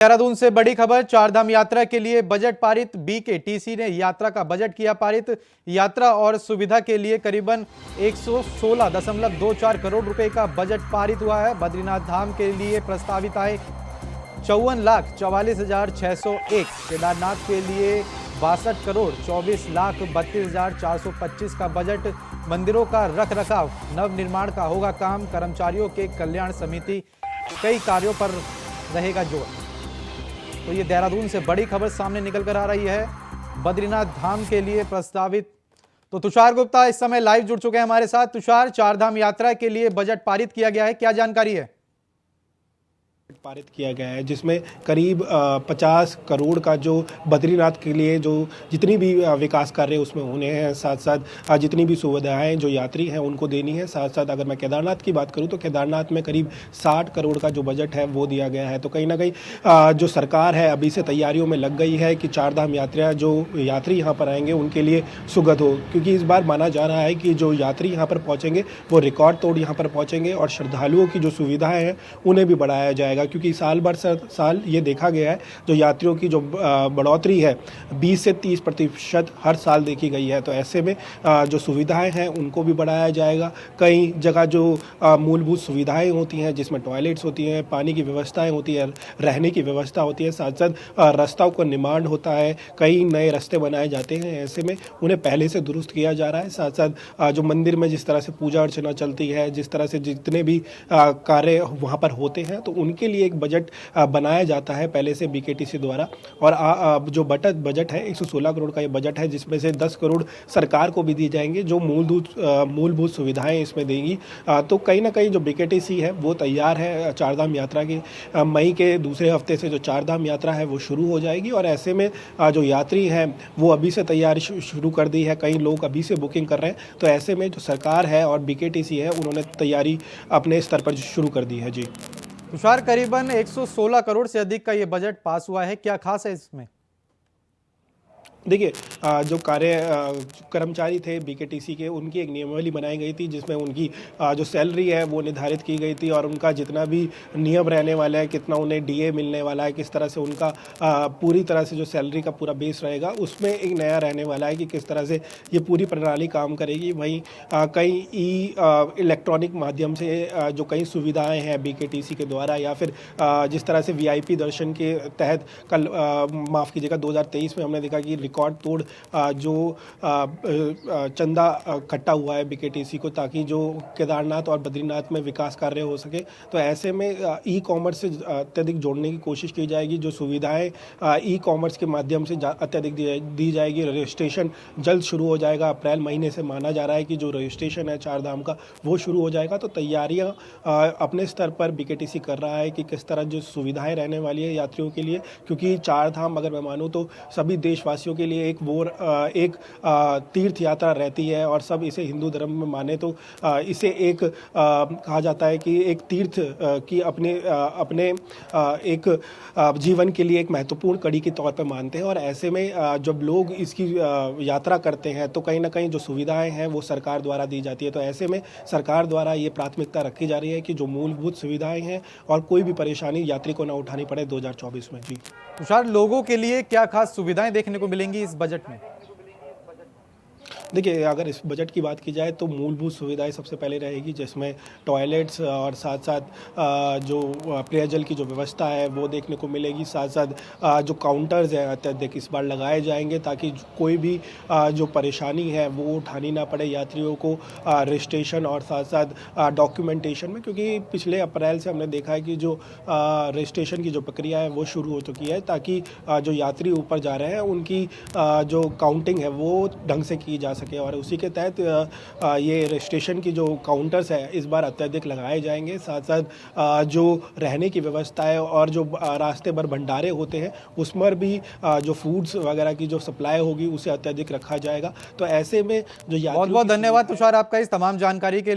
देहरादून से बड़ी खबर। चारधाम यात्रा के लिए बजट पारित। बीकेटीसी ने यात्रा का बजट किया पारित। यात्रा और सुविधा के लिए करीबन 116.24 करोड़ रुपए का बजट पारित हुआ है। बद्रीनाथ धाम के लिए प्रस्तावित आय 54,44,601, केदारनाथ के लिए 62,24,32,425 का बजट। मंदिरों का रख रखाव नव निर्माण का होगा काम। कर्मचारियों के कल्याण समिति कई कार्यों पर रहेगा जोर। तो ये देहरादून से बड़ी खबर सामने निकल कर आ रही है, बद्रीनाथ धाम के लिए प्रस्तावित। तो तुषार गुप्ता इस समय लाइव जुड़ चुके हैं हमारे साथ। तुषार, चारधाम यात्रा के लिए बजट पारित किया गया है, क्या जानकारी है? पारित किया गया है जिसमें करीब 50 करोड़ का जो बद्रीनाथ के लिए जो जितनी भी विकास कार्य उसमें होने हैं, साथ साथ जितनी भी सुविधाएं जो यात्री हैं उनको देनी है। साथ साथ अगर मैं केदारनाथ की बात करूं तो केदारनाथ में करीब 60 करोड़ का जो बजट है वो दिया गया है। तो कहीं ना कहीं जो सरकार है अभी से तैयारियों में लग गई है कि चारधाम यात्रा जो यात्री यहाँ पर आएंगे उनके लिए सुगत हो, क्योंकि इस बार माना जा रहा है कि जो यात्री यहाँ पर पहुँचेंगे वो रिकॉर्ड तोड़ यहाँ पर पहुँचेंगे और श्रद्धालुओं की जो सुविधाएँ हैं उन्हें भी बढ़ाया जाएगा, क्योंकि साल भर साल ये देखा गया है जो यात्रियों की जो बढ़ोतरी है 20 से 30% हर साल देखी गई है। तो ऐसे में जो सुविधाएं हैं उनको भी बढ़ाया जाएगा। कई जगह जो मूलभूत सुविधाएं होती हैं जिसमें टॉयलेट्स होती हैं, पानी की व्यवस्थाएं होती है, रहने की व्यवस्था होती है, साथ साथ रास्ताओं का निर्माण होता है, कई नए रास्ते बनाए जाते हैं। ऐसे में उन्हें पहले से दुरुस्त किया जा रहा है। साथ साथ जो मंदिर में जिस तरह से पूजा अर्चना चलती है, जिस तरह से जितने भी कार्य वहाँ पर होते हैं तो उनके लिए एक बजट बनाया जाता है पहले से बीकेटीसी द्वारा। और जो बजट है 116 करोड़ का ये बजट है, जिसमें से 10 करोड़ सरकार को भी दी जाएंगे जो मूलभूत सुविधाएं इसमें देंगी। तो कहीं ना कहीं जो बीकेटीसी है वो तैयार है चारधाम यात्रा की। मई के दूसरे हफ्ते से जो चारधाम यात्रा है वो शुरू हो जाएगी और ऐसे में जो यात्री हैं वो अभी से तैयारी शुरू कर दी है। कई लोग अभी से बुकिंग कर रहे हैं। तो ऐसे में जो सरकार है और बीकेटीसी है उन्होंने तैयारी अपने स्तर पर शुरू कर दी है। जी तुषार, करीबन 116 करोड़ से अधिक का ये बजट पास हुआ है, क्या खास है इसमें? देखिए, जो कर्मचारी थे बीकेटीसी के उनकी एक नियमावली बनाई गई थी जिसमें उनकी जो सैलरी है वो निर्धारित की गई थी और उनका जितना भी नियम रहने वाला है, कितना उन्हें डीए मिलने वाला है, किस तरह से उनका पूरी तरह से जो सैलरी का पूरा बेस रहेगा उसमें एक नया रहने वाला है कि किस तरह से ये पूरी प्रणाली काम करेगी। वहीं कई इलेक्ट्रॉनिक माध्यम से जो कई सुविधाएँ हैं बीकेटीसी के द्वारा, या फिर जिस तरह से VIP दर्शन के तहत कल माफ़ कीजिएगा 2023 में हमने देखा कि रिकॉर्ड तोड़ जो चंदा इकट्ठा हुआ है बीकेटीसी को, ताकि जो केदारनाथ और बद्रीनाथ में विकास कार्य हो सके। तो ऐसे में ई-कॉमर्स से अत्यधिक जोड़ने की कोशिश की जाएगी। जो सुविधाएं ई-कॉमर्स के माध्यम से अत्यधिक दी जाएगी। रजिस्ट्रेशन जल्द शुरू हो जाएगा। अप्रैल महीने से माना जा रहा है कि जो रजिस्ट्रेशन है चारधाम का वो शुरू हो जाएगा। तो तैयारियाँ अपने स्तर पर बीकेटीसी कर रहा है कि किस तरह जो सुविधाएँ रहने वाली है यात्रियों के लिए, क्योंकि चारधाम अगर मैं मानूँ तो सभी देशवासियों के लिए एक तीर्थ यात्रा रहती है और सब इसे हिंदू धर्म में माने तो इसे एक कहा जाता है कि एक तीर्थ की अपने एक जीवन के लिए एक महत्वपूर्ण कड़ी के तौर पर मानते हैं। और ऐसे में जब लोग इसकी यात्रा करते हैं तो कहीं ना कहीं जो सुविधाएं हैं वो सरकार द्वारा दी जाती है। तो ऐसे में सरकार द्वारा ये प्राथमिकता रखी जा रही है कि जो मूलभूत सुविधाएं हैं और कोई भी परेशानी यात्री को ना उठानी पड़े 2024 में। जी तुषार, लोगों के लिए क्या खास सुविधाएं देखने को मिलेंगी इस बजट में? देखिए, अगर इस बजट की बात की जाए तो मूलभूत सुविधाएं सबसे पहले रहेगी, जिसमें टॉयलेट्स और साथ साथ जो पेयजल की जो व्यवस्था है वो देखने को मिलेगी। साथ साथ जो काउंटर्स हैं अत्यधिक इस बार लगाए जाएंगे ताकि कोई भी जो परेशानी है वो उठानी ना पड़े यात्रियों को रजिस्ट्रेशन और साथ साथ डॉक्यूमेंटेशन में, क्योंकि पिछले अप्रैल से हमने देखा है कि जो रजिस्ट्रेशन की जो प्रक्रिया है वो शुरू हो चुकी है, ताकि जो यात्री ऊपर जा रहे हैं उनकी जो काउंटिंग है वो ढंग से की जा सके। और उसी के तहत ये रजिस्ट्रेशन की जो काउंटर्स है इस बार अत्यधिक लगाए जाएंगे। साथ साथ जो रहने की व्यवस्था है और जो रास्ते भर भंडारे होते हैं उसमें भी जो फूड्स वगैरह की जो सप्लाई होगी उसे अत्यधिक रखा जाएगा। तो ऐसे में जो बहुत बहुत धन्यवाद तुषार आपका इस तमाम जानकारी के लिए।